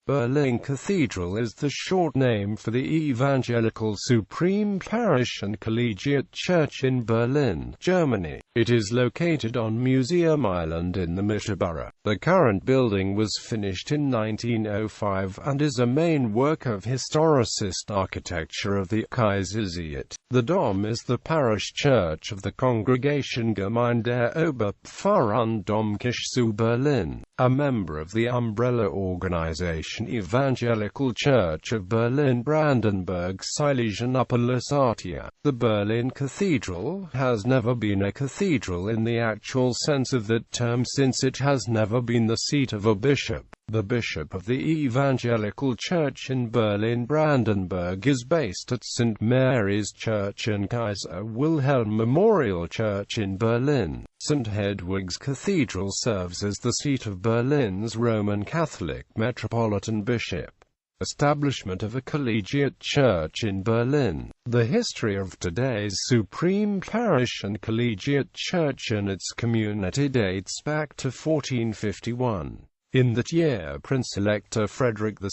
Berlin Cathedral is the short name for the Evangelical Supreme Parish and Collegiate Church in Berlin, Germany. It is located on Museum Island in the Mitte borough. The current building was finished in 1905 and is a main work of Historicist architecture of the Kaiserzeit. The Dom is the parish church of the congregation Gemeinde der Oberpfarr und Domkirche zu Berlin, a member of the umbrella organization Evangelical Church of Berlin-Brandenburg-Silesian Upper Lusatia. The Berlin Cathedral has never been a cathedral in the actual sense of that term, since it has never been the seat of a bishop. The bishop of the Evangelical Church in Berlin-Brandenburg is based at St. Mary's Church and Kaiser Wilhelm Memorial Church in Berlin. St. Hedwig's Cathedral serves as the seat of Berlin's Roman Catholic Metropolitan Bishop. Establishment of a collegiate church in Berlin. The history of today's Supreme Parish and Collegiate Church and its community dates back to 1451. In that year, Prince-Elector Frederick II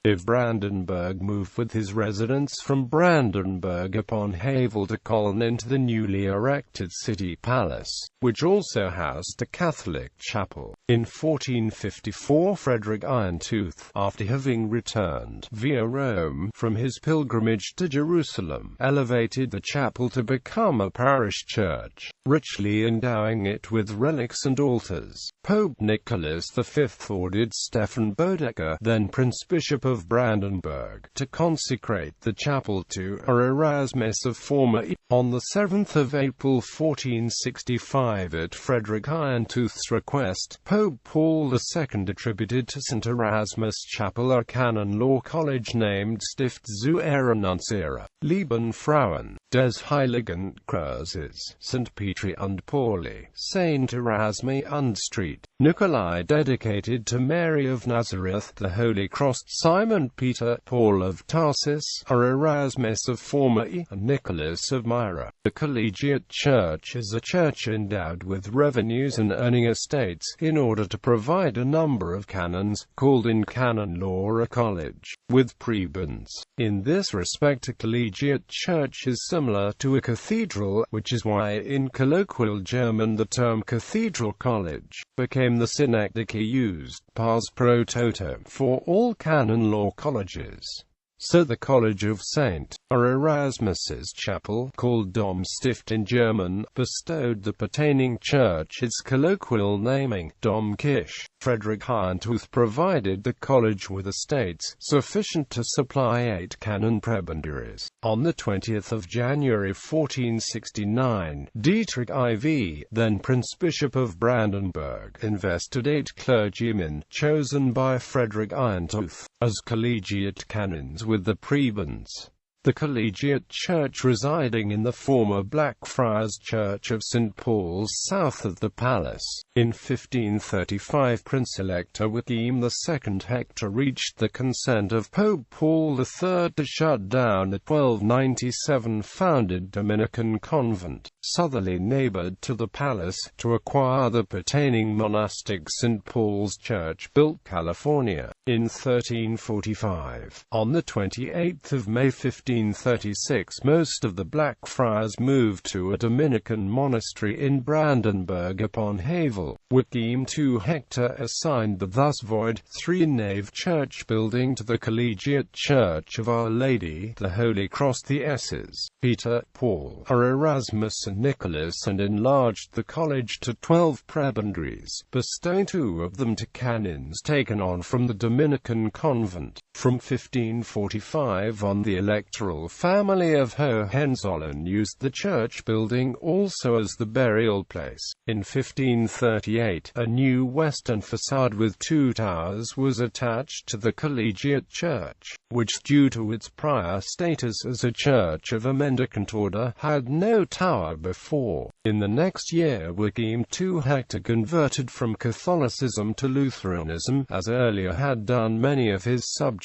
of Brandenburg moved with his residents from Brandenburg upon Havel to Cologne into the newly erected city palace, which also housed a Catholic chapel. In 1454, Frederick II, after having returned via Rome from his pilgrimage to Jerusalem, elevated the chapel to become a parish church, richly endowing it with relics and altars. Pope Nicholas V ordered Stephan Bodecker, then Prince-Bishop of Brandenburg, to consecrate the chapel to Erasmus of former on the 7th of April 1465 at Frederick II's request. Pope Paul II attributed to St. Erasmus Chapel a canon law college named Stift zu Ehrenunserer Lieben Frauen des Heiligen Kreuzes, St. Petri und Pauli, St. Erasmi und St. Nikolai, dedicated to Mary of Nazareth, the Holy Cross, Simon Peter, Paul of Tarsus, Erasmus of former and Nicholas of Myra. The Collegiate Church is a church endowed with revenues and earning estates, in order to provide a number of canons, called in canon law a college, with prebends. In this respect, a collegiate church is similar to a cathedral, which is why in colloquial German the term cathedral college became the synecdoche used, pars pro toto, for all canon law colleges. So the College of St. Erasmus's Chapel, called Domstift in German, bestowed the pertaining church its colloquial naming, Domkirche. Frederick IIth provided the college with estates sufficient to supply 8 canon prebendaries. On the 20th of January 1469, Dietrich IV, then Prince-Bishop of Brandenburg, invested 8 clergymen, chosen by Frederick IIth, as collegiate canons with the prebends. The Collegiate Church, residing in the former Blackfriars Church of St. Paul's south of the palace. In 1535, Prince-Elector William II Hector reached the consent of Pope Paul III to shut down the 1297 founded Dominican convent, southerly neighbored to the palace, to acquire the pertaining monastic St. Paul's Church, built California, in 1345. On the 28th of May 1536, most of the Blackfriars moved to a Dominican monastery in Brandenburg upon Havel. William II Hector assigned the thus void, 3-nave church building to the Collegiate Church of Our Lady, the Holy Cross, the S's, Peter, Paul, Erasmus and Nicholas, and enlarged the college to 12 prebendaries, bestowing 2 of them to canons taken on from the Dominican convent. From 1545 on, the electoral family of Hohenzollern used the church building also as the burial place. In 1538, a new western facade with 2 towers was attached to the Collegiate Church, which, due to its prior status as a church of a mendicant order, had no tower before. In the next year, William II Hector converted from Catholicism to Lutheranism, as earlier had done many of his subjects.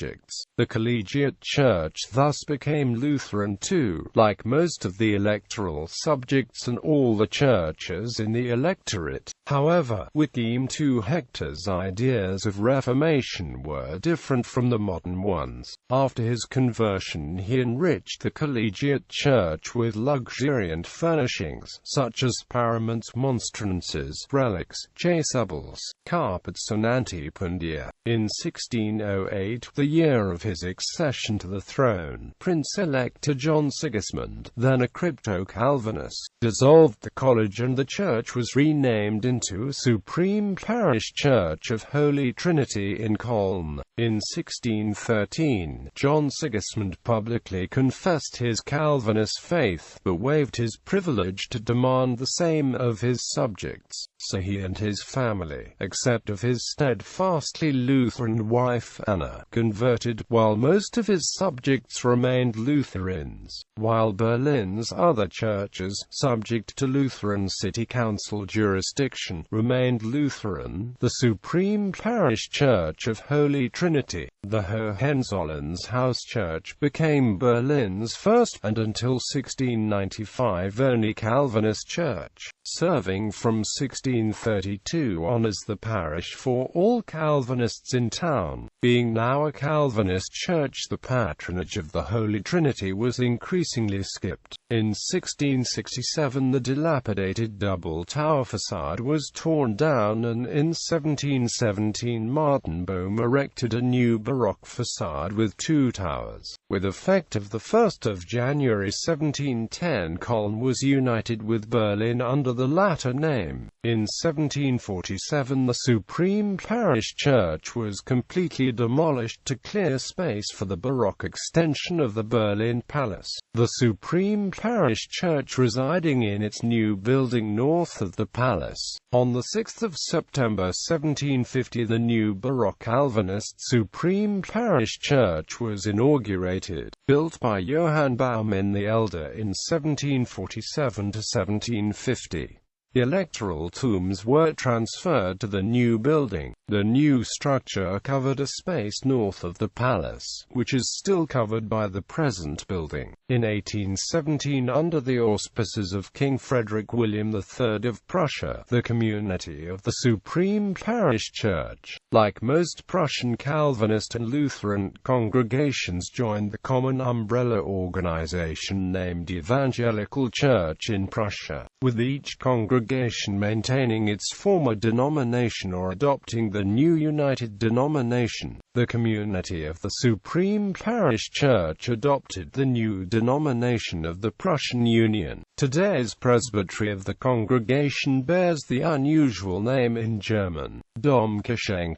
The Collegiate Church thus became became Lutheran too, like most of the electoral subjects and all the churches in the electorate. However, Hector's ideas of Reformation were different from the modern ones. After his conversion, he enriched the Collegiate church with luxuriant furnishings, such as paraments, monstrances, relics, chasubles, carpets and antepundia. In 1608, the year of his accession to the throne, Prince-Elector John Sigismund, then a crypto-Calvinist, dissolved the college and the church was renamed into Supreme Parish Church of Holy Trinity in Cologne. In 1613, John Sigismund publicly confessed his Calvinist faith, but waived his privilege to demand the same of his subjects, so he and his family, except of his steadfastly Lutheran wife Anna, converted, while most of his subjects remained Lutherans. While Berlin's other churches, subject to Lutheran city council jurisdiction, remained Lutheran, the Supreme Parish Church of Holy Trinity, the Hohenzollerns House Church, became Berlin's first, and until 1695 only Calvinist church, serving from 1632 on as the parish for all Calvinists in town. Being now a Calvinist church, the patronage of the Holy Trinity was increasingly skipped. In 1667 the dilapidated double-tower facade was torn down, and in 1717 Martin Bohm erected a new Baroque facade with two towers. With effect of 1 January 1710, Cologne was united with Berlin under the latter name. In 1747 the Supreme Parish Church was completely demolished to clear space for the Baroque extension of the Berlin Palace, the Supreme Parish Church residing in its new building north of the palace. On 6 September 1750 the new Baroque Calvinist Supreme Parish Church was inaugurated, built by Johann Baumann the Elder in 1747 to 1750. The electoral tombs were transferred to the new building. The new structure covered a space north of the palace, which is still covered by the present building. In 1817, under the auspices of King Frederick William III of Prussia, the community of the Supreme Parish Church, like most Prussian Calvinist and Lutheran congregations, joined the common umbrella organization named Evangelical Church in Prussia, with each congregation maintaining its former denomination or adopting the new united denomination. The community of the Supreme Parish Church adopted the new denomination of the Prussian Union. Today's presbytery of the congregation bears the unusual name in German, Domkirche,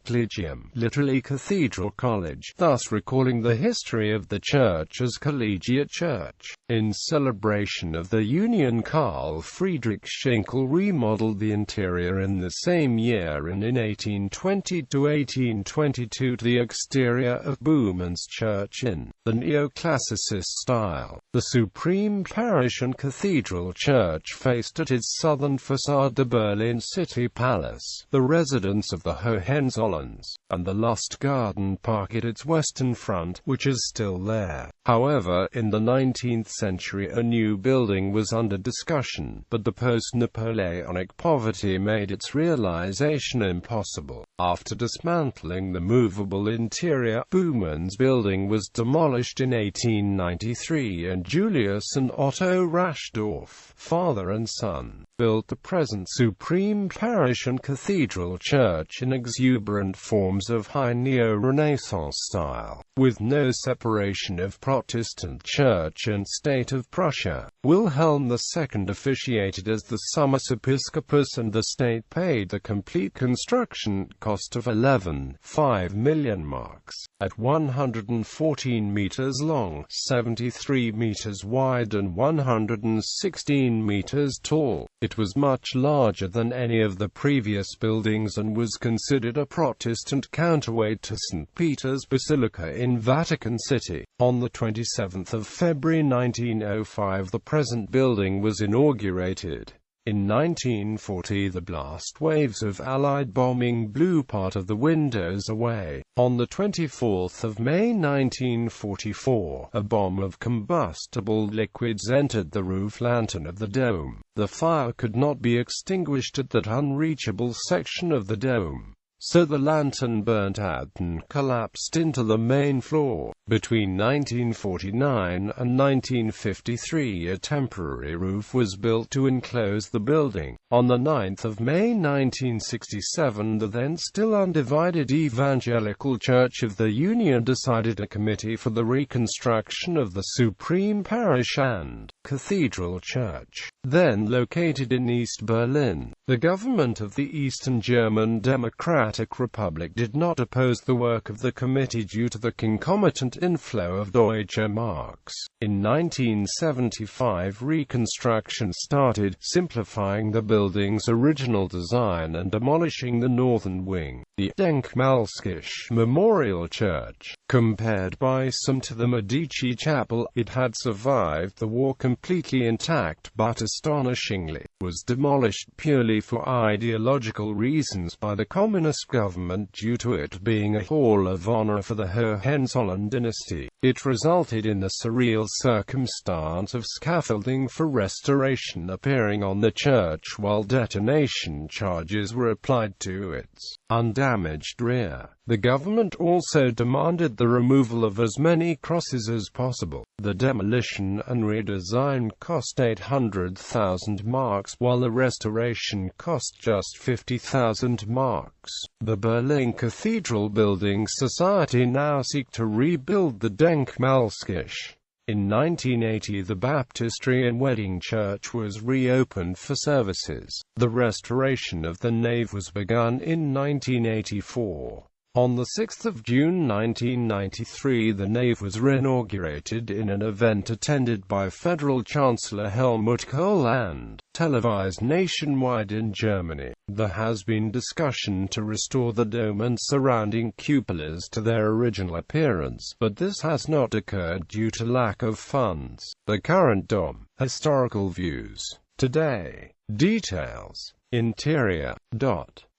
literally Cathedral College, thus recalling the history of the church as Collegiate Church. In celebration of the union, Carl Friedrich Schinkel remodeled the interior in the same year, and in 1820 to 1822 the exterior of Baumann's church in the neoclassicist style. The Supreme Parish and Cathedral Church faced at its southern facade the Berlin City Palace, the residence of the Hohenzollerns, and the Lustgarten Park at its western front, which is still there. However, in the 19th century a new building was under discussion, but the post-Napoleonic poverty made its realization impossible. After dismantling the movable interior, Baumann's building was demolished in 1893, and Julius and Otto Raschdorf, father and son, built the present Supreme Parish and Cathedral Church in exuberant forms of high neo-Renaissance style, with no separation of Protestant Church and State of Prussia. Wilhelm II officiated as the summus episcopus, and the state paid the complete construction cost of 11.5 million marks. At 114 meters long, 73 meters wide and 116 meters tall, it was much larger than any of the previous buildings and was considered a Protestant counterweight to St. Peter's Basilica in Vatican City. On the 27th of February 1905 the present building was inaugurated. In 1940 the blast waves of Allied bombing blew part of the windows away. On the 24th of May 1944, a bomb of combustible liquids entered the roof lantern of the dome. The fire could not be extinguished at that unreachable section of the dome, so the lantern burnt out and collapsed into the main floor. Between 1949 and 1953 a temporary roof was built to enclose the building. On the 9th of May 1967 the then still undivided Evangelical Church of the Union decided a committee for the reconstruction of the Supreme Parish and Cathedral Church, then located in East Berlin. The government of the Eastern German Democratic Republic did not oppose the work of the committee due to the concomitant inflow of Deutsche Marks. In 1975 reconstruction started, simplifying the building's original design and demolishing the northern wing. The Denkmalskirche Memorial Church, compared by some to the Medici Chapel, it had survived the war completely intact, but astonishingly, was demolished purely for ideological reasons by the communist government due to it being a hall of honor for the Hohenzollern dynasty. It resulted in the surreal circumstance of scaffolding for restoration appearing on the church while detonation charges were applied to its undamaged rear. The government also demanded the removal of as many crosses as possible. The demolition and redesign cost 800,000 marks, while the restoration cost just 50,000 marks. The Berlin Cathedral Building Society now seek to rebuild the Denkmalskirche. In 1980 the baptistry and wedding church was reopened for services. The restoration of the nave was begun in 1984. On 6 June 1993 the nave was reinaugurated in an event attended by Federal Chancellor Helmut Kohl and televised nationwide in Germany. There has been discussion to restore the dome and surrounding cupolas to their original appearance, but this has not occurred due to lack of funds. The current dome. Historical views. Today. Details. Interior.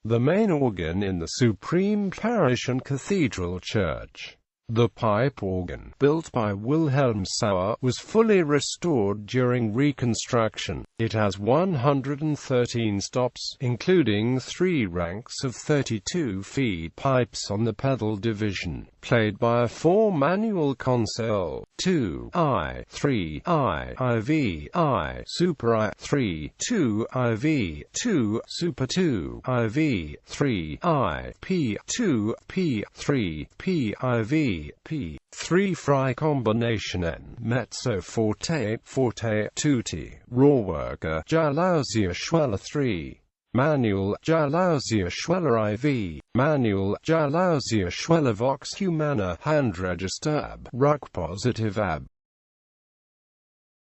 The main organ in the Supreme Parish and Cathedral Church. The pipe organ, built by Wilhelm Sauer, was fully restored during reconstruction. It has 113 stops, including 3 ranks of 32 feet pipes on the pedal division, played by a 4-manual console, 2I, 3I, IV, Super I, 3, 2, IV, 2, Super 2, IV, 3, I, P, 2, P, 3, P, IV, P, 3 Frei Combination N, Mezzo Forte, Forte, Tutti, Rohrwerke, Jalousia Schweller 3. Manual, Jalousia Schweller IV, Manual, Jalousia Schweller Vox Humana, Hand Register AB, Ruck Positive AB.